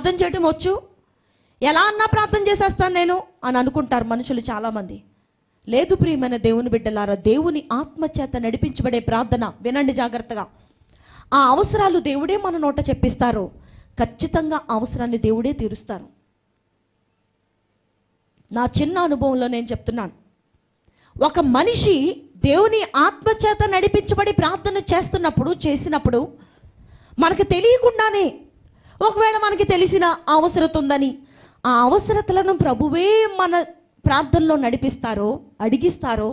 ప్రార్థన చేయటం వచ్చు, ఎలా అన్నా ప్రార్థన చేసేస్తాను నేను అని అనుకుంటారు మనుషులు చాలామంది. లేదు ప్రియమైన దేవుని బిడ్డలారా, దేవుని ఆత్మచేత నడిపించబడే ప్రార్థన వినండి జాగ్రత్తగా. ఆ అవసరాలు దేవుడే మన నోట చెప్పిస్తారు. ఖచ్చితంగా అవసరాన్ని దేవుడే తీరుస్తారు. నా చిన్న అనుభవంలో నేను చెప్తున్నాను. ఒక మనిషి దేవుని ఆత్మచేత నడిపించబడి ప్రార్థన చేసినప్పుడు మనకు తెలియకుండానే, ఒకవేళ మనకి తెలిసిన అవసరత ఉందని, ఆ అవసరతలను ప్రభువే మన ప్రార్థనలో నడిపిస్తారో, అడిగిస్తారో,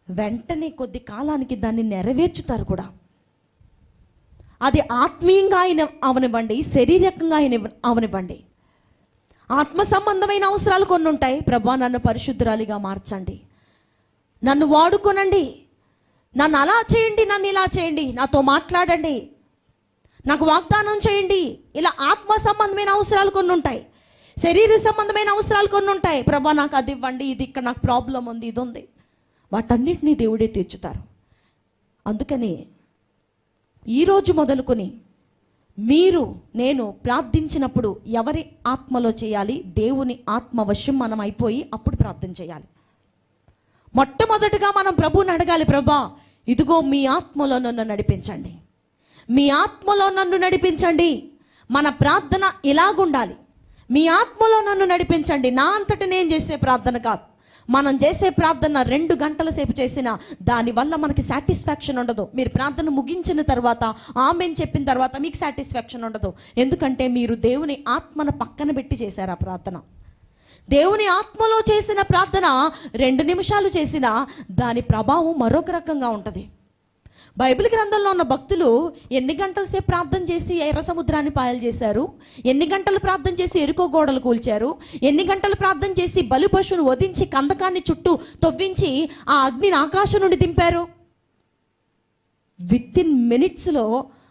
వెంటనే కొద్ది కాలానికి దాన్ని నెరవేర్చుతారు కూడా. అది ఆత్మీయంగా అయిన అవనివ్వండి, శారీరకంగా అయిన అవనివ్వండి. ఆత్మ సంబంధమైన అవసరాలు కొన్ని ఉంటాయి. ప్రభా నన్ను పరిశుద్ధురాలిగా మార్చండి, నన్ను వాడుకోనండి, నన్ను అలా చేయండి, నన్ను ఇలా చేయండి, నాతో మాట్లాడండి, నాకు వాగ్దానం చేయండి. ఇలా ఆత్మ సంబంధమైన అవసరాలు కొన్ని ఉంటాయి, శరీర సంబంధమైన అవసరాలు కొన్ని ఉంటాయి. ప్రభా నాకు అది ఇవ్వండి, ఇది ఇక్కడ నాకు ప్రాబ్లం ఉంది, ఇది ఉంది. వాటన్నిటినీ దేవుడే తీర్చుతారు. అందుకని ఈరోజు మొదలుకొని నేను ప్రార్థించినప్పుడు ఎవరి ఆత్మలో చేయాలి? దేవుని ఆత్మ వశం మనం అయిపోయి అప్పుడు ప్రార్థన చేయాలి. మొట్టమొదటిగా మనం ప్రభువుని అడగాలి, ప్రభా ఇదిగో మీ ఆత్మలో నన్ను నడిపించండి, మీ ఆత్మలో నన్ను నడిపించండి. మన ప్రార్థన ఇలాగుండాలి, మీ ఆత్మలో నన్ను నడిపించండి. నా అంతటి నేను చేసే ప్రార్థన కాదు. మనం చేసే ప్రార్థన 2 గంటల సేపు చేసినా దానివల్ల మనకి సాటిస్ఫాక్షన్ ఉండదు. మీరు ప్రార్థన ముగించిన తర్వాత, ఆమెన్ చెప్పిన తర్వాత మీకు సాటిస్ఫాక్షన్ ఉండదు. ఎందుకంటే మీరు దేవుని ఆత్మను పక్కన పెట్టి చేశారు ఆ ప్రార్థన. దేవుని ఆత్మలో చేసిన ప్రార్థన 2 నిమిషాలు చేసినా దాని ప్రభావం మరొక రకంగా ఉంటుంది. బైబిల్ గ్రంథంలో ఉన్న భక్తులు ఎన్ని గంటల సేపు ప్రార్థన చేసి ఎర్ర సముద్రాన్ని పాయలు చేశారు, ఎన్ని గంటలు ప్రార్థన చేసి ఎరుకో గోడలు కూల్చారు, ఎన్ని గంటలు ప్రార్థన చేసి బలి పశువును వధించి కందకాన్ని చుట్టూ తవ్వించి ఆ అగ్నిని ఆకాశం నుండి దింపారు. వితిన్ మినిట్స్లో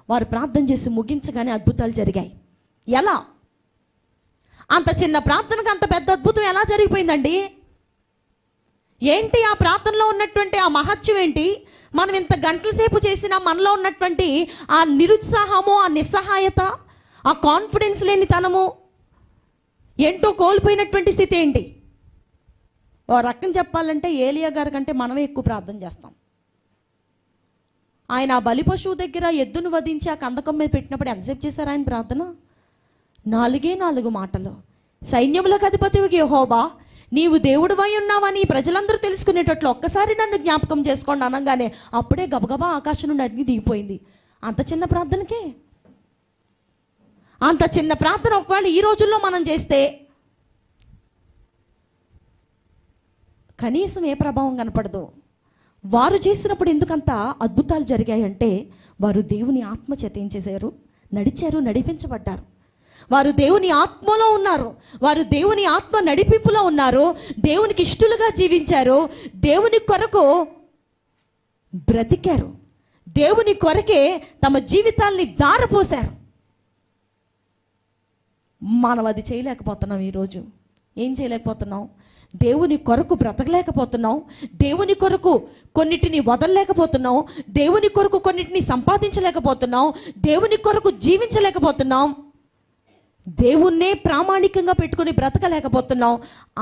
వారు ప్రార్థన చేసి ముగించగానే అద్భుతాలు జరిగాయి. ఎలా? అంత చిన్న ప్రార్థనకు అంత పెద్ద అద్భుతం ఎలా జరిగిపోయిందండి? ఏంటి ఆ ప్రార్థనలో ఉన్నటువంటి ఆ మహత్యం ఏంటి? మనం ఇంత గంటల సేపు చేసినా మనలో ఉన్నటువంటి ఆ నిరుత్సాహము, ఆ నిస్సహాయత, ఆ కాన్ఫిడెన్స్ లేని తనము, ఏంటో కోల్పోయినటువంటి స్థితి ఏంటి? ఓ రకం చెప్పాలంటే ఏలియా గారి కంటే మనమే ఎక్కువ ప్రార్థన చేస్తాం. ఆయన ఆ బలి పశువు దగ్గర ఎద్దును వధించి ఆ కందకం మీద పెట్టినప్పుడు ఎంతసేపు చేశారు ఆయన ప్రార్థన? 4 మాటలు. సైన్యములకు అధిపతివి యెహోవా, నీవు దేవుడివై ఉన్నావని ప్రజలందరూ తెలుసుకునేటట్లు ఒక్కసారి నన్ను జ్ఞాపకం చేసుకోండి అనగానే అప్పుడే గబగబా ఆకాశం నుండి అగ్ని దిగిపోయింది. అంత చిన్న ప్రార్థనకే అంత చిన్న ప్రార్థన ఒకవేళ ఈ రోజుల్లో మనం చేస్తే కనీసం ఏ ప్రభావం కనపడదు. వారు చేసినప్పుడు ఎందుకంత అద్భుతాలు జరిగాయంటే వారు దేవుని ఆత్మ చేత ఏం చేశారు? నడిచారు, నడిపించబడ్డారు. వారు దేవుని ఆత్మలో ఉన్నారు, వారు దేవుని ఆత్మ నడిపింపులో ఉన్నారు, దేవునికి ఇష్టలుగా జీవించారు, దేవుని కొరకు బ్రతికారు, దేవుని కొరకే తమ జీవితాల్ని దారపోశారు. మనం అది చేయలేకపోతున్నాం. ఈరోజు ఏం చేయలేకపోతున్నాం? దేవుని కొరకు బ్రతకలేకపోతున్నాం, దేవుని కొరకు కొన్నిటిని వదలలేకపోతున్నాం, దేవుని కొరకు కొన్నిటిని సంపాదించలేకపోతున్నాం, దేవుని కొరకు జీవించలేకపోతున్నాం, దేవుణ్ణే ప్రామాణికంగా పెట్టుకుని బ్రతకలేకపోతున్నాం.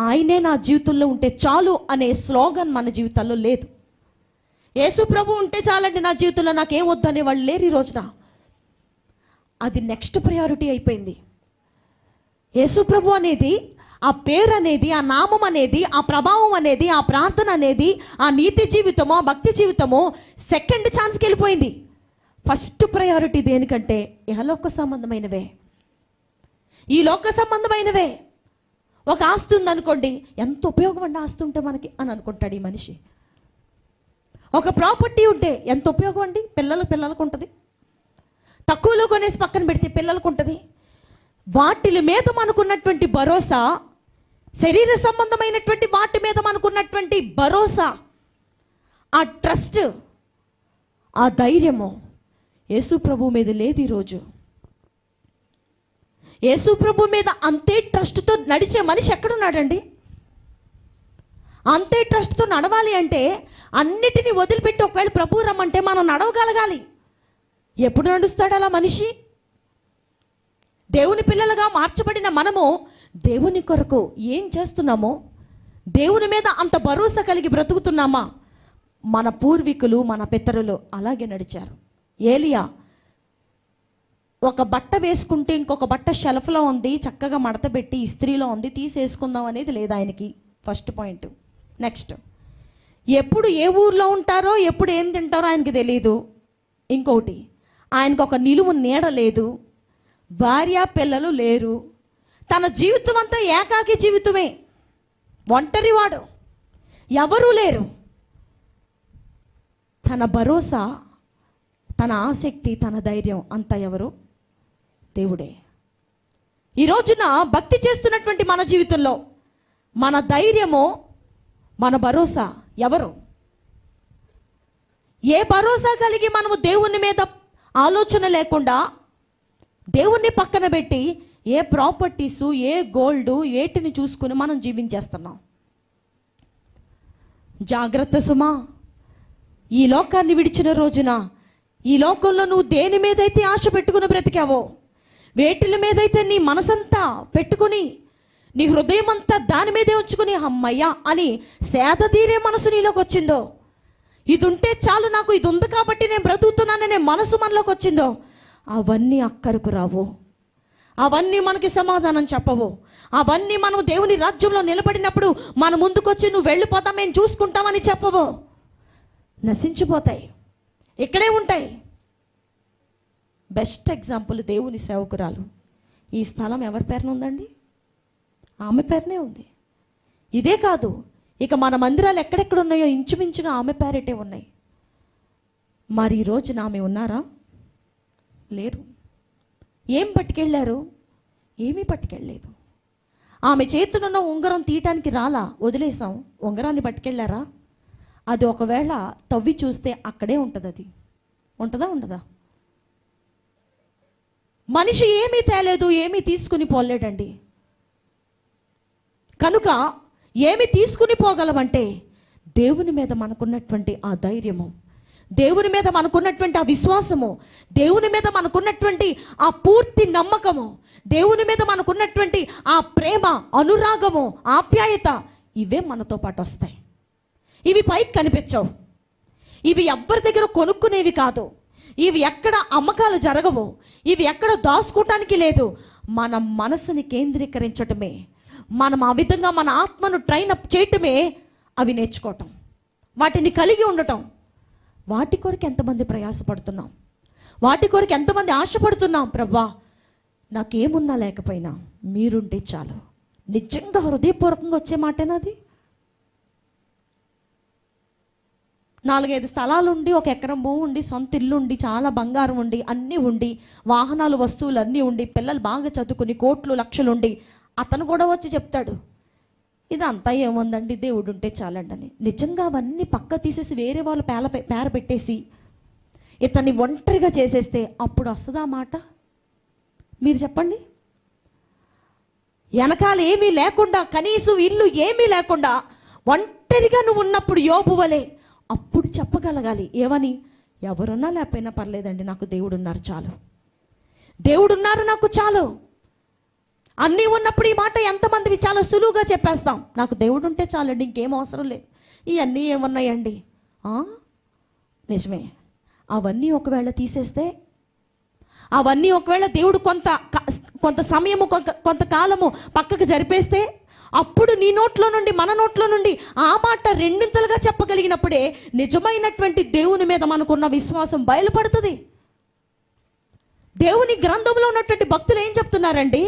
ఆయనే నా జీవితంలో ఉంటే చాలు అనే స్లోగన్ మన జీవితాల్లో లేదు. యేసు ప్రభు ఉంటే చాలండి నా జీవితంలో, నాకేం వద్దు అనే వాళ్ళు లేరు ఈ రోజున. అది నెక్స్ట్ ప్రయారిటీ అయిపోయింది. యేసు ప్రభు అనేది, ఆ పేరు అనేది, ఆ నామం అనేది, ఆ ప్రభావం అనేది, ఆ ప్రార్థన అనేది, ఆ నీతి జీవితమో, ఆ భక్తి జీవితమో సెకండ్ ఛాన్స్కి వెళ్ళిపోయింది. ఫస్ట్ ప్రయారిటీ దేనికంటే ఇహలోక సంబంధమైనవే, ఈ లోక సంబంధమైనవే. ఒక ఆస్తి ఉందనుకోండి, ఎంత ఉపయోగం అండి ఆస్తి ఉంటే మనకి అని అనుకుంటాడు ఈ మనిషి. ఒక ప్రాపర్టీ ఉంటే ఎంత ఉపయోగం అండి, పిల్లలకు ఉంటుంది. తక్కువలో కొనేసి పక్కన పెడితే పిల్లలకు ఉంటుంది. వాటి మీద మనకున్నటువంటి భరోసా, శరీర సంబంధమైనటువంటి వాటి మీద మనకున్నటువంటి భరోసా, ఆ ట్రస్ట్, ఆ ధైర్యము యేసు ప్రభు మీద లేదు ఈరోజు. యేసు ప్రభు మీద అంతే ట్రస్ట్తో నడిచే మనిషి ఎక్కడున్నాడండి? అంతే ట్రస్ట్తో నడవాలి అంటే అన్నిటినీ వదిలిపెట్టి ఒకవేళ ప్రభు రమ్మంటే మనం నడవగలగాలి. ఎప్పుడు నడుస్తాడు అలా మనిషి? దేవుని పిల్లలుగా మార్చబడిన మనము దేవుని కొరకు ఏం చేస్తున్నామో, దేవుని మీద అంత భరోసా కలిగి బ్రతుకుతున్నామా? మన పూర్వీకులు, మన పితరులు అలాగే నడిచారు. ఏలియా ఒక బట్ట వేసుకుంటే ఇంకొక బట్ట షెల్ఫ్లో ఉంది, చక్కగా మడతపెట్టి ఇస్త్రీలో ఉంది, తీసేసుకుందాం అనేది లేదు ఆయనకి. First point. నెక్స్ట్, ఎప్పుడు ఏ ఊర్లో ఉంటారో, ఎప్పుడు ఏం తింటారో ఆయనకి తెలియదు. ఇంకొకటి, ఆయనకు ఒక నిలువు నీడ లేదు, భార్య పిల్లలు లేరు, తన జీవితం అంతా ఏకాకి జీవితమే, ఒంటరివాడు, ఎవరూ లేరు. తన భరోసా, తన ఆసక్తి, తన ధైర్యం అంతా ఎవరు? దేవుడే. ఈ రోజున భక్తి చేస్తున్నటువంటి మన జీవితంలో మన ధైర్యము, మన భరోసా ఎవరు? ఏ భరోసా కలిగి మనము దేవుని మీద ఆలోచన లేకుండా దేవుణ్ణి పక్కన పెట్టి ఏ ప్రాపర్టీసు, ఏ గోల్డ్, ఏటిని చూసుకుని మనం జీవించేస్తున్నాం? జాగ్రత్త సుమా. ఈ లోకాన్ని విడిచిన రోజున, ఈ లోకంలో నువ్వు దేని మీదైతే ఆశ పెట్టుకుని బ్రతికావో, వేటిల మీదైతే నీ మనసంతా పెట్టుకుని, నీ హృదయం అంతా దాని మీదే ఉంచుకుని అమ్మయ్యా అని సేద తీరే మనసు నీలోకి వచ్చిందో, ఇది ఉంటే చాలు, నాకు ఇది ఉంది కాబట్టి నేను బ్రతుకుతున్నాననే మనసు మనలోకి వచ్చిందో, అవన్నీ అక్కరకు రావు. అవన్నీ మనకి సమాధానం చెప్పవు. అవన్నీ మనం దేవుని రాజ్యంలో నిలబడినప్పుడు మన ముందుకొచ్చి నువ్వు వెళ్ళిపోతాం, మేము చూసుకుంటామని చెప్పవు. నశించిపోతాయి, ఇక్కడే ఉంటాయి. బెస్ట్ ఎగ్జాంపుల్ దేవుని సేవకురాలు. ఈ స్థలం ఎవరి పేరున ఉందండి? ఆమె పేరునే ఉంది. ఇదే కాదు, ఇక మన మందిరాలు ఎక్కడెక్కడ ఉన్నాయో ఇంచుమించుగా ఆమె పేరిటే ఉన్నాయి. మరి ఈ రోజున ఆమె ఉన్నారా? లేరు. ఏం పట్టుకెళ్ళారు? ఏమీ పట్టుకెళ్ళలేదు. ఆమె చేతులున్న ఉంగరం తీయటానికి రాలా, వదిలేసాం. ఉంగరాన్ని పట్టుకెళ్ళారా? అది ఒకవేళ తవ్వి చూస్తే అక్కడే ఉంటుంది. అది ఉంటుందా? ఉండదా? మనిషి ఏమీ తేలేదు, ఏమీ తీసుకుని పోలేడండి. కనుక ఏమి తీసుకుని పోగలమంటే దేవుని మీద మనకున్నటువంటి ఆ ధైర్యము, దేవుని మీద మనకున్నటువంటి ఆ విశ్వాసము, దేవుని మీద మనకున్నటువంటి ఆ పూర్తి నమ్మకము, దేవుని మీద మనకున్నటువంటి ఆ ప్రేమ, అనురాగము, ఆప్యాయత, ఇవే మనతో పాటు వస్తాయి. ఇవి పైకి కనిపించవు. ఇవి ఎవ్వరి దగ్గర కొనుక్కునేవి కాదు. ఇవి ఎక్కడ అమ్మకాలు జరగవు. ఇవి ఎక్కడ దాచుకోవటానికి లేదు. మన మనసుని కేంద్రీకరించటమే, మనం ఆ విధంగా మన ఆత్మను ట్రైన్ అప్ చేయటమే అవి నేర్చుకోవటం, వాటిని కలిగి ఉండటం. వాటి కొరకు ఎంతమంది ప్రయాసపడుతున్నాం, వాటి కొరకు ఎంతమంది ఆశపడుతున్నాం. ప్రభా, నాకేమున్నా లేకపోయినా మీరుంటే చాలు. నిజంగా హృదయపూర్వకంగా వచ్చే మాటేనాది? 4-5 స్థలాలు ఉండి, 1 ఎకరం భూమి ఉండి, సొంత ఇల్లు ఉండి, చాలా బంగారం ఉండి, అన్నీ ఉండి, వాహనాలు, వస్తువులు అన్నీ ఉండి, పిల్లలు బాగా చదువుకుని, కోట్లు లక్షలు ఉండి, అతను కూడా వచ్చి చెప్తాడు, ఇదంతా ఏముందండి, దేవుడు ఉంటే చాలండి అని. నిజంగా అవన్నీ పక్క తీసేసి వేరే వాళ్ళు పేర పెట్టేసి ఇతన్ని ఒంటరిగా చేసేస్తే అప్పుడు వస్తుందా మాట? మీరు చెప్పండి. వెనకాల ఏమీ లేకుండా, కనీసం ఇల్లు ఏమీ లేకుండా ఒంటరిగా నువ్వు ఉన్నప్పుడు యోబు వలె అప్పుడు చెప్పగలగాలి. ఏమని? ఎవరున్నా లేకపోయినా పర్లేదండి, నాకు దేవుడు ఉన్నారు చాలు, దేవుడు ఉన్నారు నాకు చాలు. అన్నీ ఉన్నప్పుడు ఈ మాట ఎంతమందివి చాలా సులువుగా చెప్పేస్తాం. నాకు దేవుడు ఉంటే చాలండి, ఇంకేం అవసరం లేదు. ఇవన్నీ ఏమున్నాయండి? నిజమే. అవన్నీ ఒకవేళ తీసేస్తే, అవన్నీ ఒకవేళ దేవుడు కొంత సమయము, కొంతకాలము పక్కకు జరిపేస్తే, అప్పుడు నీ నోట్లో నుండి, మన నోట్లో నుండి ఆ మాట రెండింతలుగా చెప్పగలిగినప్పుడే నిజమైనటువంటి దేవుని మీద మనకున్న విశ్వాసం బయలుపడుతుంది. దేవుని గ్రంథంలో ఉన్నటువంటి భక్తులు ఏం చెప్తున్నారండి?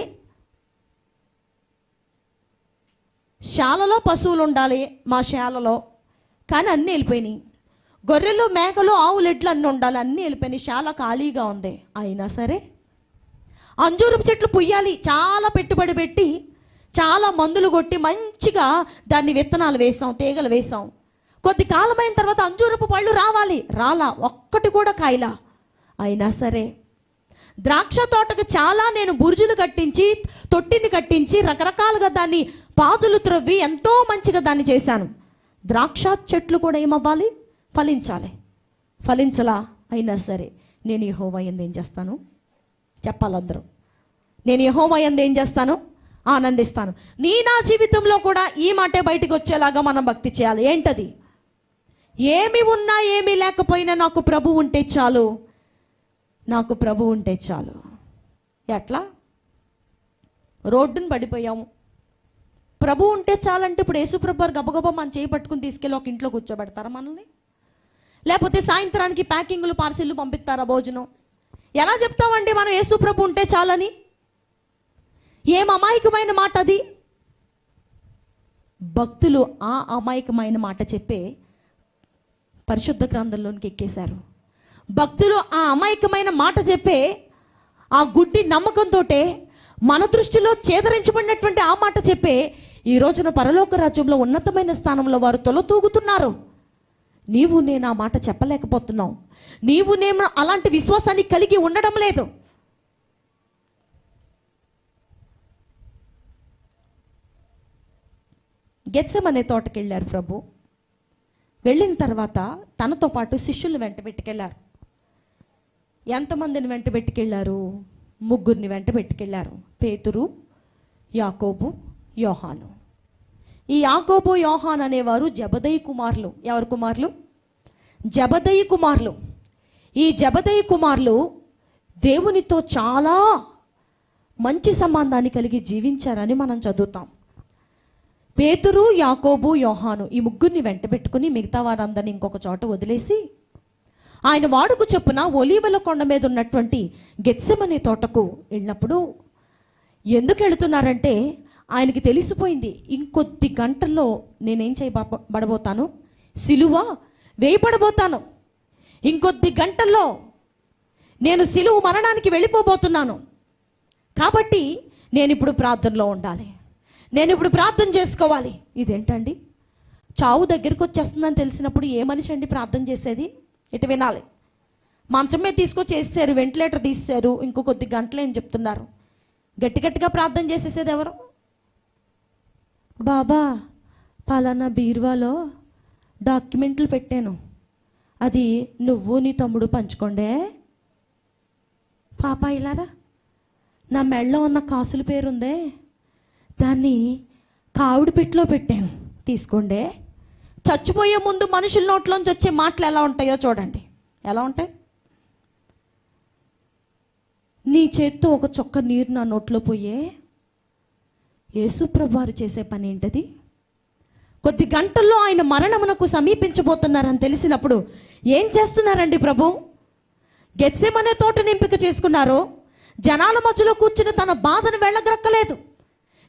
శాలలో పశువులు ఉండాలి మా శాలలో, కానీ అన్నీ వెళ్ళిపోయినాయి. గొర్రెలు, మేకలు, ఆవులు, ఎడ్లు అన్నీ ఉండాలి, అన్నీ వెళ్ళిపోయినాయి. శాల ఖాళీగా ఉంది. అయినా సరే అంజూరపు చెట్లు పుయ్యాలి, చాలా పెట్టుబడి పెట్టి, చాలా మందులు కొట్టి మంచిగా దాన్ని విత్తనాలు వేసాం, తీగలు వేసాం. కొద్ది కాలమైన తర్వాత అంజూరపు పళ్ళు రావాలి, రాలా, ఒక్కటి కూడా కాయలా. అయినా సరే ద్రాక్ష తోటకు చాలా నేను బురుజులు కట్టించి, తొట్టిని కట్టించి, రకరకాలుగా దాన్ని పాదులు త్రవ్వి ఎంతో మంచిగా దాన్ని చేశాను. ద్రాక్ష చెట్లు కూడా ఏమవ్వాలి? ఫలించాలి. ఫలించలా. అయినా సరే నేను యెహోవా యందు ఏం చేస్తాను? చెప్పాలందరూ. నేను యెహోవా యందు ఏం చేస్తాను? ఆనందిస్తాను. నా జీవితంలో కూడా ఈ మాటే బయటికి వచ్చేలాగా మనం భక్తి చేయాలి. ఏంటది? ఏమి ఉన్నా ఏమీ లేకపోయినా నాకు ప్రభు ఉంటే చాలు, నాకు ప్రభు ఉంటే చాలు. ఎట్లా? రోడ్డును పడిపోయాము, ప్రభు ఉంటే చాలంటే ఇప్పుడు యేసుప్రభు వారు గబగబా మన చేయి పట్టుకుని తీసుకెళ్ళి ఒక ఇంట్లో కూర్చోబెడతారా మనల్ని? లేకపోతే సాయంత్రానికి ప్యాకింగ్లు పార్సిల్లు పంపిస్తారా భోజనం? ఎలా చెప్తామండి మనం యేసుప్రభు ఉంటే చాలని? ఏం అమాయకమైన మాట అది. భక్తులు ఆ అమాయకమైన మాట చెప్పే పరిశుద్ధ గ్రంథంలోనికి ఎక్కేశారు. భక్తులు ఆ అమాయకమైన మాట చెప్పే ఆ గుడ్డి నమ్మకంతో మన దృష్టిలో చేదరించబడినటువంటి ఆ మాట చెప్పే ఈ రోజున పరలోక రాజ్యంలో ఉన్నతమైన స్థానంలో వారు తొలతూగుతున్నారు. నీవు నేను ఆ మాట చెప్పలేకపోతున్నావు. నీవు నేను అలాంటి విశ్వాసాన్ని కలిగి ఉండడం లేదు. గెత్సెమనే తోటకి వెళ్ళారు ప్రభు. వెళ్ళిన తర్వాత తనతో పాటు శిష్యులను వెంట పెట్టుకెళ్ళారు. ఎంతమందిని వెంట పెట్టుకెళ్ళారు? 3 వెంట పెట్టుకెళ్ళారు. పేతురు, యాకోబు, యోహాను. ఈ యాకోబు, యోహాను అనేవారు జబదయి కుమారులు. ఎవరు కుమారులు? జబదయి కుమారులు. ఈ జబదయి కుమారులు దేవునితో చాలా మంచి సంబంధాన్ని కలిగి జీవించారని మనం చదువుతాం. పేతురు, యాకోబు, యోహాను ఈ 3 వెంట పెట్టుకుని మిగతా వారందరినీ ఇంకొక చోట వదిలేసి ఆయన వాడుకు చొప్పున ఒలీవల కొండ మీద ఉన్నటువంటి గెత్సెమనే తోటకు వెళ్ళినప్పుడు ఎందుకు వెళుతున్నారంటే ఆయనకి తెలిసిపోయింది, ఇంకొద్ది గంటల్లో నేనేం చేయబడబోతాను? సిలువ వేయబడబోతాను. ఇంకొద్ది గంటల్లో నేను సిలువ మరణానికి వెళ్ళిపోబోతున్నాను. కాబట్టి నేను ఇప్పుడు ప్రార్థనలో ఉండాలి, నేను ఇప్పుడు ప్రార్థన చేసుకోవాలి. ఇదేంటండి, చావు దగ్గరికి వచ్చేస్తుందని తెలిసినప్పుడు ఏ మనిషి అండి ప్రార్థన చేసేది? ఇటు వినాలి. మంచం మీద తీసుకొచ్చి వేసేసారు, వెంటిలేటర్ తీసేశారు, ఇంకో కొద్ది గంటలు ఏం చెప్తున్నారు. గట్టి గట్టిగా ప్రార్థన చేసేసేది ఎవరు? బాబా పలానా బీరువాలో డాక్యుమెంట్లు పెట్టాను, అది నువ్వు నీ తమ్ముడు పంచుకోండే. పాప ఇలారా, నా మెడలో ఉన్న కాసుల పేరుందే, దాన్ని కావుడి పెట్టిలో పెట్టాను, తీసుకోండే. చచ్చిపోయే ముందు మనుషుల నోట్లోంచి వచ్చే మాటలు ఎలా ఉంటాయో చూడండి. ఎలా ఉంటాయి? నీ చేత్తో ఒక చొక్క నీరు నా నోట్లో పోయే. యేసుప్రభు వారు చేసే పని ఏంటది? కొద్ది గంటల్లో ఆయన మరణమునకు సమీపించబోతున్నారని తెలిసినప్పుడు ఏం చేస్తున్నారండి ప్రభు? గెత్సెమనే తోటను ఎంపిక చేసుకున్నారు. జనాల మధ్యలో కూర్చుని తన బాధను వెళ్ళగ్రక్కలేదు.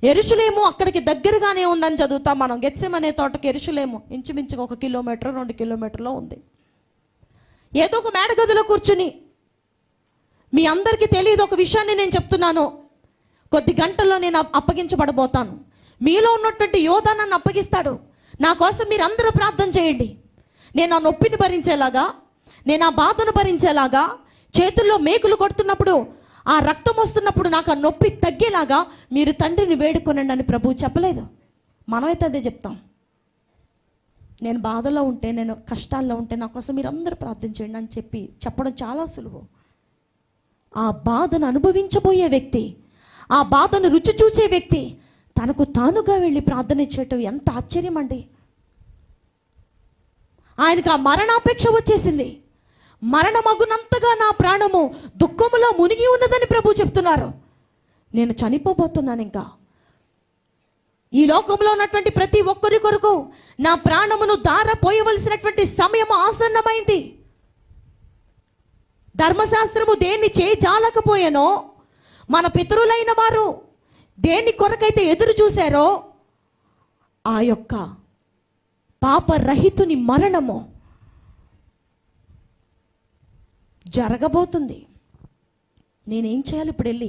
యెరూషలేము అక్కడికి దగ్గరగానే ఉందని చదువుతాం మనం. గెత్సెమనే తోటకి యెరూషలేము ఇంచుమించుగా 1 కిలోమీటర్ 2 కిలోమీటర్లో ఉంది. ఏదో ఒక మేడగదిలో కూర్చుని, మీ అందరికీ తెలియదు ఒక విషయాన్ని నేను చెప్తున్నాను, కొద్ది గంటల్లో నేను అప్పగించబడబోతాను. మీలో ఉన్నటువంటి యోధ నన్ను అప్పగిస్తాడు. నా కోసం మీరు అందరూ ప్రార్థన చేయండి. నేను ఆ నొప్పిని భరించేలాగా, నేను ఆ బాధను భరించేలాగా, చేతుల్లో మేకులు కొడుతున్నప్పుడు ఆ రక్తం వస్తున్నప్పుడు నాకు ఆ నొప్పి తగ్గేలాగా మీరు తండ్రిని వేడుకొనండి అని ప్రభువు చెప్పలేదు. మనమైతే అదే చెప్తాం. నేను బాధలో ఉంటే, నేను కష్టాల్లో ఉంటే నా కోసం మీరు అందరూ ప్రార్థన చేయండి అని చెప్పడం చాలా సులువు. ఆ బాధను అనుభవించబోయే వ్యక్తి, ఆ బాధను రుచి చూసే వ్యక్తి తనకు తానుగా వెళ్ళి ప్రార్థన చేయటం ఎంత ఆశ్చర్యం అండి. ఆయనకు ఆ మరణాపేక్ష వచ్చేసింది. మరణమగునంతగా నా ప్రాణము దుఃఖములో మునిగి ఉన్నదని ప్రభు చెప్తున్నారు. నేను చనిపోబోతున్నాను. ఇంకా ఈ లోకంలో ఉన్నటువంటి ప్రతి ఒక్కరి కొరకు నా ప్రాణమును పోయవలసినటువంటి సమయం ఆసన్నమైంది. ధర్మశాస్త్రము దేన్ని చేయజాలకపోయానో, మన పితరులైన వారు దేని కొరకైతే ఎదురు చూశారో ఆ యొక్క పాపరహితుని మరణము జరగబోతుంది. నేనేం చేయాలి? ఇప్పుడు వెళ్ళి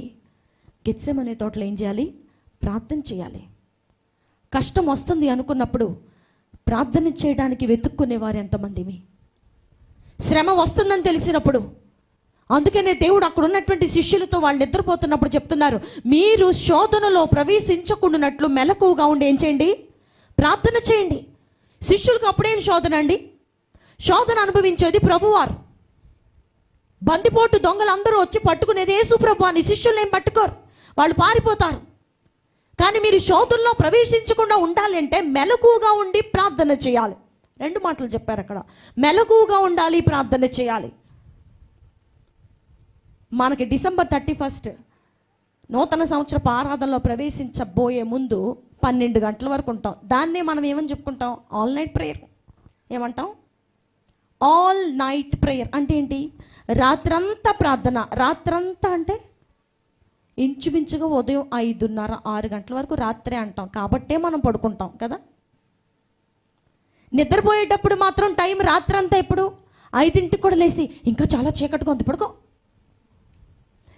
గెత్సెమనే తోటలో ఏం చేయాలి? ప్రార్థన చేయాలి. కష్టం వస్తుంది అనుకున్నప్పుడు ప్రార్థన చేయడానికి వెతుక్కునేవారు ఎంతమంది? శ్రమ వస్తుందని తెలిసినప్పుడు, అందుకనే దేవుడు అక్కడ ఉన్నటువంటి శిష్యులతో వాళ్ళు నిద్రపోతున్నప్పుడు చెప్తున్నారు, మీరు శోధనలో ప్రవేశించకుండానట్లు మెలకువగా ఉండి ఏం చేయండి? ప్రార్థన చేయండి. శిష్యులకు అప్పుడేం శోధన అండి? శోధన అనుభవించేది ప్రభువారు. బందిపోటు దొంగలు అందరూ వచ్చి పట్టుకునేది యేసు ప్రభు అని శిష్యులు ఏం పట్టుకోరు. వాళ్ళు పారిపోతారు. కానీ మీరు శోధనలో ప్రవేశించకుండా ఉండాలి అంటే మెలకువగా ఉండి ప్రార్థన చేయాలి. 2 మాటలు చెప్పారు అక్కడ. మెలకువగా ఉండాలి, ప్రార్థన చేయాలి. మనకి డిసెంబర్ 31 నూతన సంవత్సరపు ఆరాధనలో ప్రవేశించబోయే ముందు 12 గంటల వరకు ఉంటాం. దాన్నే మనం ఏమని చెప్పుకుంటాం? All night prayer. ఏమంటాం? ఆల్ నైట్ ప్రేయర్ అంటే ఏంటి? రాత్రంతా ప్రార్థన. రాత్రంతా అంటే ఇంచుమించుగా ఉదయం 5:30, 6 గంటల వరకు రాత్రే అంటాం. కాబట్టే మనం పడుకుంటాం కదా. నిద్రపోయేటప్పుడు మాత్రం టైం రాత్రంతా ఎప్పుడు? 5ంటికి కూడా లేచి ఇంకా చాలా చీకటిగా ఉంది పడుకో.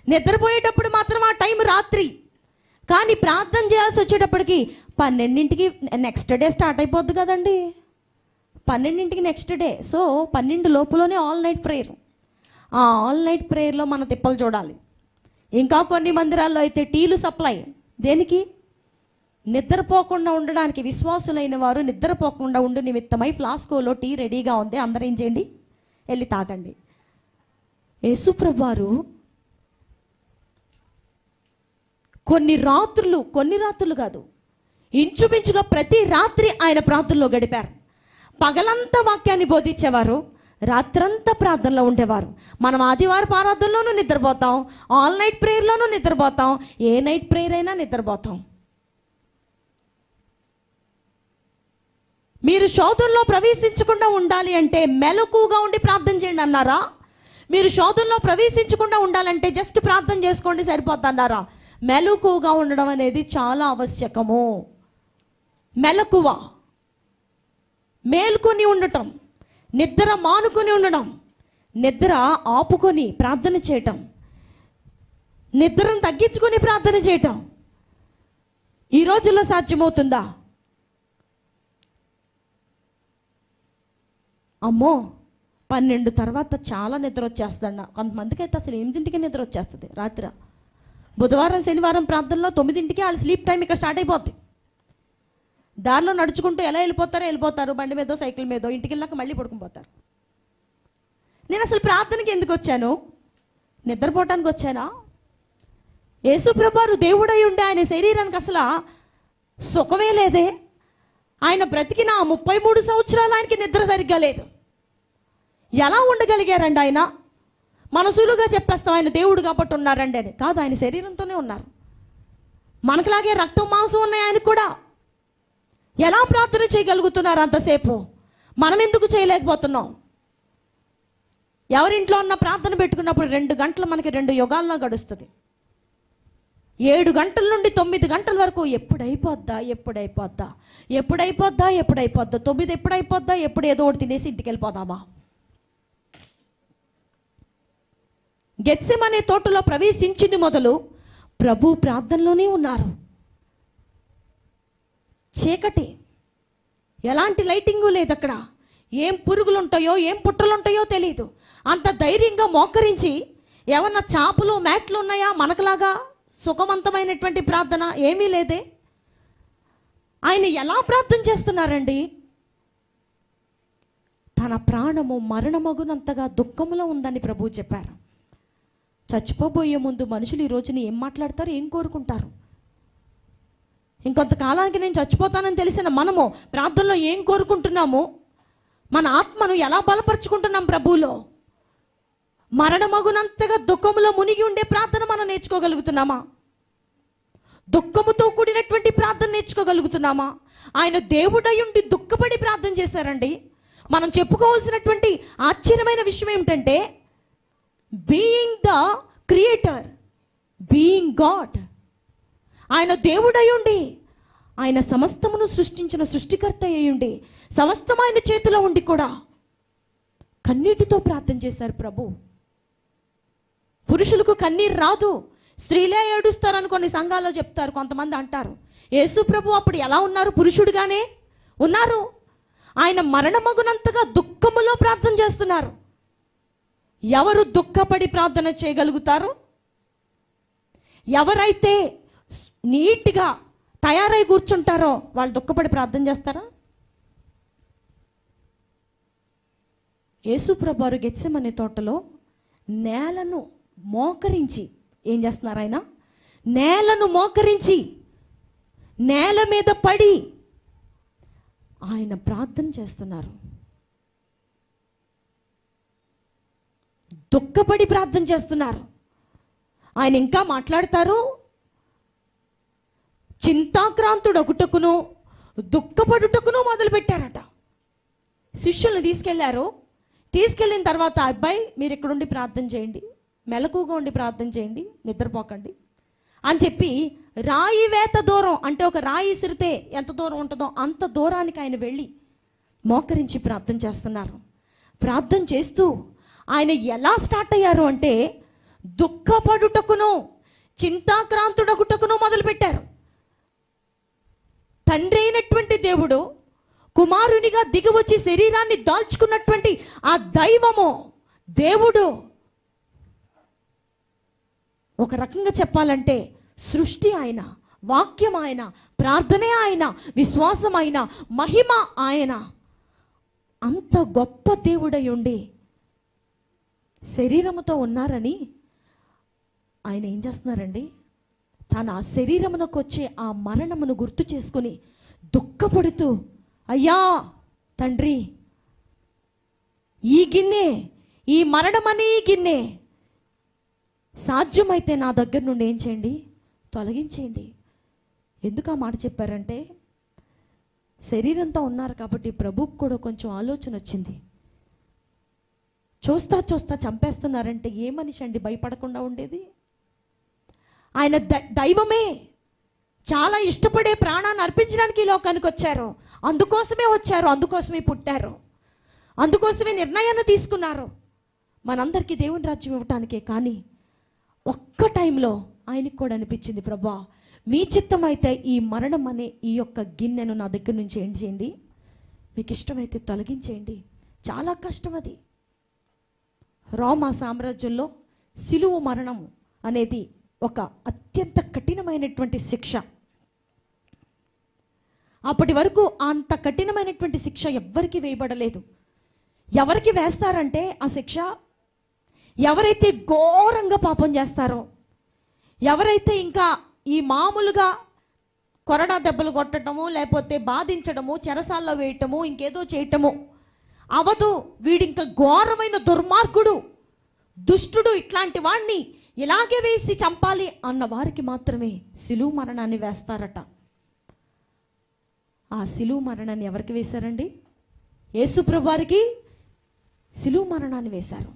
నిద్రపోయేటప్పుడు మాత్రం ఆ టైం రాత్రి. కానీ ప్రార్థన చేయాల్సి వచ్చేటప్పటికి 12ంటికి నెక్స్ట్ డే స్టార్ట్ అయిపోద్ది కదండి. 12ంటికి నెక్స్ట్ డే. సో 12 లోపులోనే ఆల్ నైట్ ప్రేయర్. ఆ ఆల్ నైట్ ప్రేయర్లో మన తిప్పలు చూడాలి. ఇంకా కొన్ని మందిరాల్లో అయితే టీలు సప్లై. దేనికి? నిద్రపోకుండా ఉండడానికి. విశ్వాసులైన వారు నిద్రపోకుండా ఉండు నిమిత్తమై ఫ్లాస్కోలో టీ రెడీగా ఉంది, అందరూ ఏం చేయండి? వెళ్ళి తాగండి. యేసుప్రభు వారు కొన్ని రాత్రులు కాదు, ఇంచుమించుగా ప్రతి రాత్రి ఆయన ప్రార్థనలో గడిపారు. పగలంతా వాక్యాన్ని బోధించేవారు, రాత్రంతా ప్రార్థనలో ఉండేవారు. మనం ఆదివారం ఆరాధనలోనూ నిద్రపోతాం, ఆల్ నైట్ ప్రేయర్లోనూ నిద్రపోతాం, ఏ నైట్ ప్రేయర్ అయినా నిద్రపోతాం. మీరు శోధనలో ప్రవేశించకుండా ఉండాలి అంటే మెలకువగా ఉండి ప్రార్థన చేయండి అన్నారా? మీరు శోధనలో ప్రవేశించకుండా ఉండాలంటే జస్ట్ ప్రార్థన చేసుకోండి సరిపోద్ది అన్నారా? మెలకువగా ఉండడం అనేది చాలా ఆవశ్యకము. మెలకువ, మేల్కొని ఉండటం, నిద్ర మానుకొని ఉండడం, నిద్ర ఆపుకొని ప్రార్థన చేయటం, నిద్రను తగ్గించుకొని ప్రార్థన చేయటం ఈ రోజుల్లో సాధ్యమవుతుందా? అమ్మో 12 తర్వాత చాలా నిద్ర వచ్చేస్తుండ. కొంతమందికి అయితే అసలు 8ంటికి నిద్ర వచ్చేస్తుంది రాత్రి. బుధవారం శనివారం ప్రార్థనలో 9ంటికి వాళ్ళ స్లీప్ టైం ఇక్కడ స్టార్ట్ అయిపోద్ది. దారిలో నడుచుకుంటూ ఎలా వెళ్ళిపోతారు, బండి మీదో సైకిల్ మీదో. ఇంటికి వెళ్ళాక మళ్ళీ పడుకుని. నేను అసలు ప్రార్థనకి ఎందుకు వచ్చాను? నిద్రపోవటానికి వచ్చానా? యేసుప్రభువు దేవుడై ఉండే ఆయన శరీరానికి అసలు సుఖమే లేదే. ఆయన బ్రతికిన 33 సంవత్సరాలు ఆయనకి నిద్ర సరిగ్గా లేదు. ఎలా ఉండగలిగారండి ఆయన? మనసులుగా చెప్పేస్తాం ఆయన దేవుడు కాబట్టి ఉన్నారండి అని. కాదు, ఆయన శరీరంతోనే ఉన్నారు. మనకులాగే రక్తం మాంసం ఉన్నాయి ఆయన కూడా. ఎలా ప్రార్థన చేయగలుగుతున్నారు అంతసేపు? మనం ఎందుకు చేయలేకపోతున్నాం? ఎవరింట్లో ఉన్న ప్రార్థన పెట్టుకున్నప్పుడు 2 గంటలు మనకి 2 యుగాల్లో గడుస్తుంది. 7 గంటల నుండి 9 గంటల వరకు ఎప్పుడైపోద్దా 9 ఎప్పుడైపోద్దా, ఎప్పుడు ఏదో ఒకటి తినేసి ఇంటికి వెళ్ళిపోదామా? గెత్సెమనే తోటలో ప్రవేశించింది మొదలు ప్రభు ప్రార్థనలోనే ఉన్నారు. చీకటి, ఎలాంటి లైటింగు లేదు అక్కడ. ఏం పురుగులు ఉంటాయో ఏం పుట్టలు ఉంటాయో తెలియదు. అంత ధైర్యంగా మోకరించి ఏమన్నా చాపలు మ్యాట్లు ఉన్నాయా? మనకులాగా సుఖవంతమైనటువంటి ప్రార్థన ఏమీ లేదే. ఆయన ఎలా ప్రార్థన చేస్తున్నారండి? తన ప్రాణము మరణమగునంతగా దుఃఖములో ఉందని ప్రభువు చెప్పారు. చచ్చిపోబోయే ముందు మనుషులు ఈ రోజున ఏం మాట్లాడతారు, ఏం కోరుకుంటారు? ఇంకొంతకాలానికి నేను చచ్చిపోతానని తెలిసిన మనము ప్రార్థనలో ఏం కోరుకుంటున్నాము? మన ఆత్మను ఎలా బలపరుచుకుంటున్నాం ప్రభువులో? మరణమగునంతగా దుఃఖములో మునిగి ఉండే ప్రార్థన మనం నేర్చుకోగలుగుతున్నామా? దుఃఖముతో కూడినటువంటి ప్రార్థన నేర్చుకోగలుగుతున్నామా? ఆయన దేవుడై ఉండి దుఃఖపడి ప్రార్థన చేశారండి. మనం చెప్పుకోవాల్సినటువంటి ఆశ్చర్యమైన విషయం ఏమిటంటే, being the creator, being God, ఆయన దేవుడై ఉండి, ఆయన సమస్తమును సృష్టించిన సృష్టికర్త అయ్యుండి, సమస్తం ఆయన చేతిలో ఉండి కూడా కన్నీటితో ప్రార్థన చేశారు ప్రభు. పురుషులకు కన్నీరు రాదు, స్త్రీలే ఏడుస్తారని కొన్ని సంఘాల్లో చెప్తారు, కొంతమంది అంటారు. యేసు ప్రభు అప్పుడు ఎలా ఉన్నారు? పురుషుడుగానే ఉన్నారు. ఆయన మరణమగునంతగా దుఃఖములో ప్రార్థన చేస్తున్నారు. ఎవరు దుఃఖపడి ప్రార్థన చేయగలుగుతారు? ఎవరైతే నీట్గా తయారై కూర్చుంటారో వాళ్ళు దుఃఖపడి ప్రార్థన చేస్తారా? యేసుప్రభు వారు గెత్సెమనే తోటలో నేలను మోకరించి ఏం చేస్తున్నారు? ఆయన నేలను మోకరించి నేల మీద పడి ఆయన ప్రార్థన చేస్తున్నారు. దుఃఖపడి ప్రార్థన చేస్తున్నారు. ఆయన ఇంకా మాట్లాడతారు, చింతాక్రాంతుడొకటకును దుఃఖపడుటకును మొదలుపెట్టారట. శిష్యులను తీసుకెళ్ళిన తర్వాత, అబ్బాయి మీరు ఇక్కడుండి ప్రార్థన చేయండి, మెలకుగా ఉండి ప్రార్థన చేయండి, నిద్రపోకండి అని చెప్పి రాయి వేత దూరం, అంటే ఒక రాయి ఇసిరితే ఎంత దూరం ఉంటుందో అంత దూరానికి ఆయన వెళ్ళి మోకరించి ప్రార్థన చేస్తున్నారు. ప్రార్థన చేస్తూ ఆయన ఎలా స్టార్ట్ అయ్యారు అంటే దుఃఖపడుటకును చింతాక్రాంతుడగుటకును మొదలుపెట్టారు. తండ్రి అయినటువంటి దేవుడు కుమారునిగా దిగివచ్చి శరీరాన్ని దాల్చుకున్నటువంటి ఆ దైవము దేవుడు, ఒక రకంగా చెప్పాలంటే సృష్టి ఆయన, వాక్యం ఆయన, ప్రార్థనే ఆయన, విశ్వాసం ఆయన, మహిమ ఆయన. అంత గొప్ప దేవుడై ఉండి శరీరముతో ఉన్నారని ఆయన ఏం చేస్తున్నారండి, తన శరీరమునకు వచ్చే ఆ మరణమును గుర్తు చేసుకుని దుఃఖపడుతూ, అయ్యా తండ్రి, ఈ గిన్నె, ఈ మరణమనే ఈ గిన్నె సాధ్యమైతే నా దగ్గర నుండి ఏం చేయండి, తొలగించేయండి. ఎందుకు ఆ మాట చెప్పారంటే శరీరంతో ఉన్నారు కాబట్టి ప్రభువుకు కూడా కొంచెం ఆలోచన వచ్చింది. చూస్తా చంపేస్తున్నారంటే ఏ మనిషి అండి భయపడకుండా ఉండేది? ఆయన దైవమే, చాలా ఇష్టపడే ప్రాణాన్ని అర్పించడానికి ఈ లోకానికి వచ్చారు. అందుకోసమే వచ్చారు, అందుకోసమే పుట్టారు, అందుకోసమే నిర్ణయాన్ని తీసుకున్నారు మనందరికీ దేవుని రాజ్యం ఇవ్వటానికే. కానీ ఒక్క టైంలో ఆయనకు కూడా అనిపించింది, ప్రభా మీ చిత్తం అయితే ఈ మరణం అనే ఈ యొక్క గిన్నెను నా దగ్గర నుంచి ఏం చేయండి, మీకు ఇష్టమైతే తొలగించేయండి. చాలా కష్టం అది. రోమా సామ్రాజ్యంలో సిలువ మరణం అనేది ఒక అత్యంత కఠినమైనటువంటి శిక్ష. అప్పటి వరకు అంత కఠినమైనటువంటి శిక్ష ఎవ్వరికి వేయబడలేదు. ఎవరికి వేస్తారంటే ఆ శిక్ష, ఎవరైతే ఘోరంగా పాపం చేస్తారో, ఎవరైతే ఇంకా ఈ మామూలుగా కొరడా దెబ్బలు కొట్టడము, లేకపోతే బాధించడము, చెరసాల్లో వేయటము, ఇంకేదో చేయటము అవదు, వీడింకా ఘోరమైన దుర్మార్గుడు, దుష్టుడు, ఇట్లాంటి వాడిని ఇలాగే వేసి చంపాలి అన్న వారికి మాత్రమే సిలువ మరణాన్ని వేస్తారట. ఆ సిలువ మరణాన్ని ఎవరికి వేశారండి? యేసుప్రభు వారికి సిలువ మరణాన్ని వేశారు.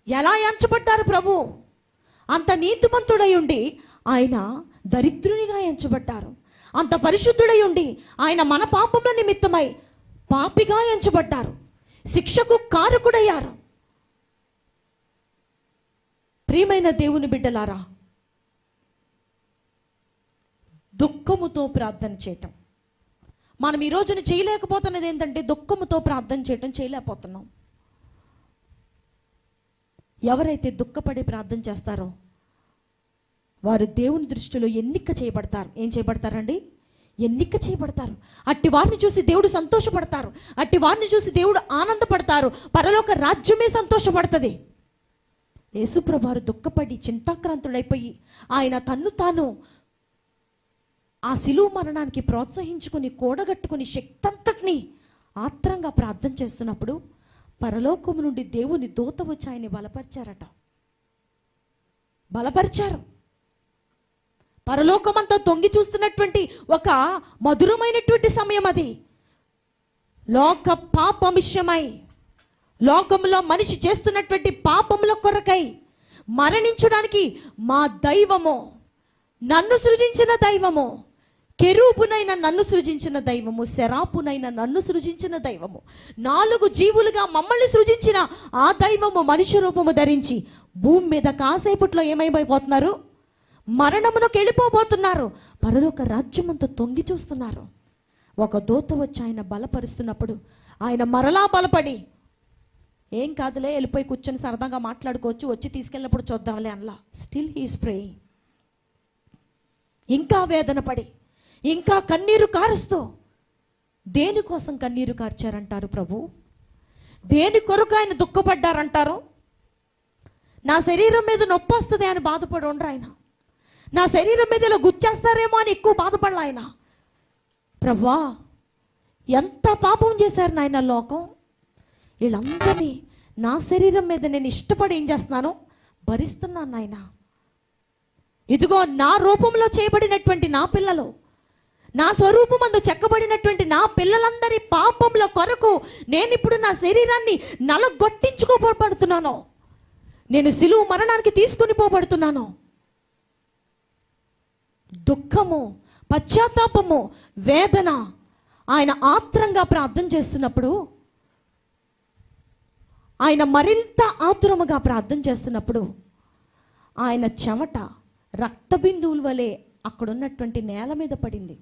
ఎలా ఎంచబడ్డారు ప్రభు? అంత నీతిమంతుడై ఉండి ఆయన దరిద్రునిగా ఎంచబడ్డారు. అంత పరిశుద్ధుడై ఉండి ఆయన మన పాపముల నిమిత్తమై పాపిగా ఎంచబడ్డారు. శిక్షకు కారకుడయ్యారు. ప్రియమైన దేవుని బిడ్డలారా, దుఃఖముతో ప్రార్థన చేయటం మనం ఈ రోజున చేయలేకపోతున్నది ఏంటంటే దుఃఖముతో ప్రార్థన చేయలేకపోతున్నాం. ఎవరైతే దుఃఖపడి ప్రార్థన చేస్తారో వారు దేవుని దృష్టిలో ఎన్నిక చేయబడతారు. ఏం చేయబడతారండి? ఎన్నిక చేయబడతారు. అట్టి వారిని చూసి దేవుడు సంతోషపడతారు. అట్టి వారిని చూసి దేవుడు ఆనందపడతారు. పరలోక రాజ్యమే సంతోషపడుతుంది. యేసుప్రభు వారు దుఃఖపడి చింతాక్రాంతుడైపోయి ఆయన తన్ను తాను ఆ సిలువ మరణానికి ప్రోత్సహించుకుని కూడగట్టుకుని శక్తంతటిని ఆత్రంగా ప్రార్థన చేస్తున్నప్పుడు పరలోకము నుండి దేవుని దూత వచ్చి ఆయన్ని బలపరిచారు. పరలోకమంతా తొంగి చూస్తున్నటువంటి ఒక మధురమైనటువంటి సమయం అది. లోక పాపమిష్యమై, లోకంలో మనిషి చేస్తున్నటువంటి పాపముల కొరకై మరణించడానికి మా దైవము, నన్ను సృజించిన దైవము, కెరూబునైన నన్ను సృజించిన దైవము, శరాపునైన నన్ను సృజించిన దైవము, 4 జీవులుగా మమ్మల్ని సృజించిన ఆ దైవము మనిషి రూపము ధరించి భూమి మీద కాసేపట్లో ఏమైపోతున్నారు? మరణమునకు వెళ్ళిపోబోతున్నారు. పరలోక రాజ్యమంతా తొంగి చూస్తున్నారు. ఒక దూత వచ్చి ఆయన బలపరుస్తున్నప్పుడు ఆయన మరలా బలపడి, ఏం కాదులే వెళ్ళిపోయి కూర్చొని సరదాగా మాట్లాడుకోవచ్చు, వచ్చి తీసుకెళ్ళినప్పుడు చూద్దాంలే అనలా. Still he's praying. ఇంకా వేదన పడి, ఇంకా కన్నీరు కారుస్తూ, దేనికోసం కన్నీరు కార్చారంటారు ప్రభు? దేని కొరకు ఆయన దుఃఖపడ్డారంటారు? నా శరీరం మీద నొప్పి వస్తుంది అని బాధపడి ఉండరు ఆయన. నా శరీరం మీద ఇలా గుచ్చేస్తారేమో అని ఎక్కువ బాధపడలా ఆయన. ప్రభువా, ఎంత పాపం చేశారు నాయన లోకం, వీళ్ళందరినీ నా శరీరం మీద నేను ఇష్టపడి ఏం చేస్తున్నాను, భరిస్తున్నాను నాయన. ఇదిగో నా రూపంలో చేయబడినటువంటి నా పిల్లలు, నా స్వరూపమందు చెక్కబడినటువంటి నా పిల్లలందరి పాపంల కొరకు నేను ఇప్పుడు నా శరీరాన్ని నలగొట్టించుకోబడుతున్నాను. నేను సిలువ మరణానికి తీసుకుని పోబడుతున్నాను. దుఃఖము, పశ్చాత్తాపము, వేదన, ఆయన ఆత్రంగా ప్రార్థన చేస్తున్నప్పుడు, ఆయన మరింత ఆతురముగా ప్రార్థన చేస్తున్నప్పుడు ఆయన చెమట రక్త బిందువుల వలె అక్కడున్నటువంటి నేల మీద పడింది.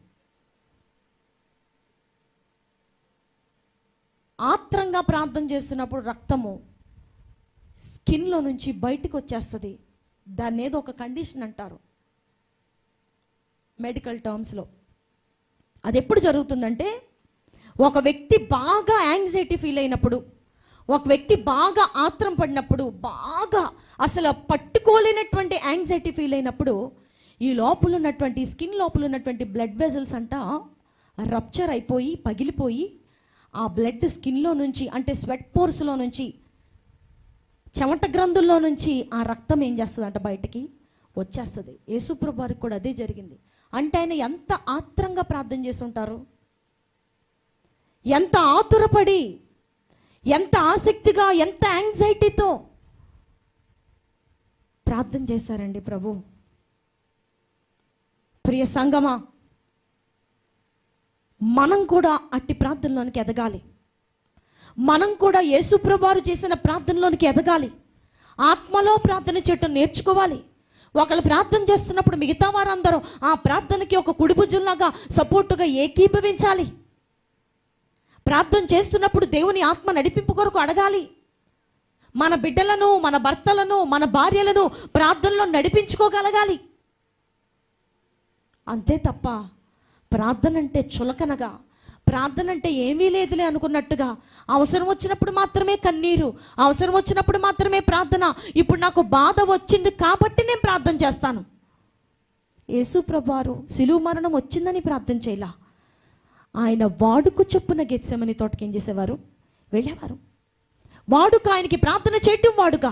ఆత్రంగా ప్రార్థన చేస్తున్నప్పుడు రక్తము స్కిన్లో నుంచి బయటికి వచ్చేస్తుంది. దాన్ని ఏదో ఒక కండిషన్ అంటారు మెడికల్ టర్మ్స్లో. అది ఎప్పుడు జరుగుతుందంటే, ఒక వ్యక్తి బాగా యాంగ్జైటీ ఫీల్ అయినప్పుడు, ఒక వ్యక్తి బాగా ఆత్రం పడినప్పుడు, బాగా అసలు పట్టుకోలేనటువంటి యాంగ్జైటీ ఫీల్ అయినప్పుడు ఈ లోపల ఉన్నటువంటి స్కిన్ లోపల ఉన్నటువంటి బ్లడ్ వెజల్స్ అంట రప్చర్ అయిపోయి పగిలిపోయి ఆ బ్లడ్ స్కిన్లో నుంచి, అంటే స్వెట్ పోర్స్లో నుంచి, చెమట గ్రంథుల్లో నుంచి ఆ రక్తం ఏం చేస్తుందంట బయటికి వచ్చేస్తుంది. యేసుప్రభు వారికి కూడా అదే జరిగింది. అంటే ఆయన ఎంత ఆత్రంగా ప్రార్థన చేసి ఉంటారు, ఎంత ఆతురపడి, ఎంత ఆసక్తిగా, ఎంత యాంగ్జైటీతో ప్రార్థన చేశారండి ప్రభు. ప్రియ సంగమా, మనం కూడా అట్టి ప్రార్థనలోనికి ఎదగాలి. మనం కూడా యేసుప్రభు వారు చేసిన ప్రార్థనలోనికి ఎదగాలి. ఆత్మలో ప్రార్థన చేయటం నేర్చుకోవాలి. ఒకళ్ళు ప్రార్థన చేస్తున్నప్పుడు మిగతా వారందరూ ఆ ప్రార్థనకి ఒక కుడిభుజంలాగా సపోర్టుగా ఏకీభవించాలి. ప్రార్థన చేస్తున్నప్పుడు దేవుని ఆత్మ నడిపింపు కొరకు అడగాలి. మన బిడ్డలను, మన భర్తలను, మన భార్యలను ప్రార్థనలో నడిపించుకోగలగాలి. అంతే తప్ప ప్రార్థన అంటే చులకనగా, ప్రార్థన అంటే ఏమీ లేదులే అనుకున్నట్టుగా, అవసరం వచ్చినప్పుడు మాత్రమే కన్నీరు, అవసరం వచ్చినప్పుడు మాత్రమే ప్రార్థన, ఇప్పుడు నాకు బాధ వచ్చింది కాబట్టి నేను ప్రార్థన చేస్తాను. యేసు ప్రభువారు సిలువ మరణం వచ్చిందని ప్రార్థన చేయలా. ఆయన వాడుకు చొప్పున గెత్సెమని తోటకి ఏం చేసేవారు, వెళ్ళేవారు. వాడుక ఆయనకి ప్రార్థన చేయటం వాడుక.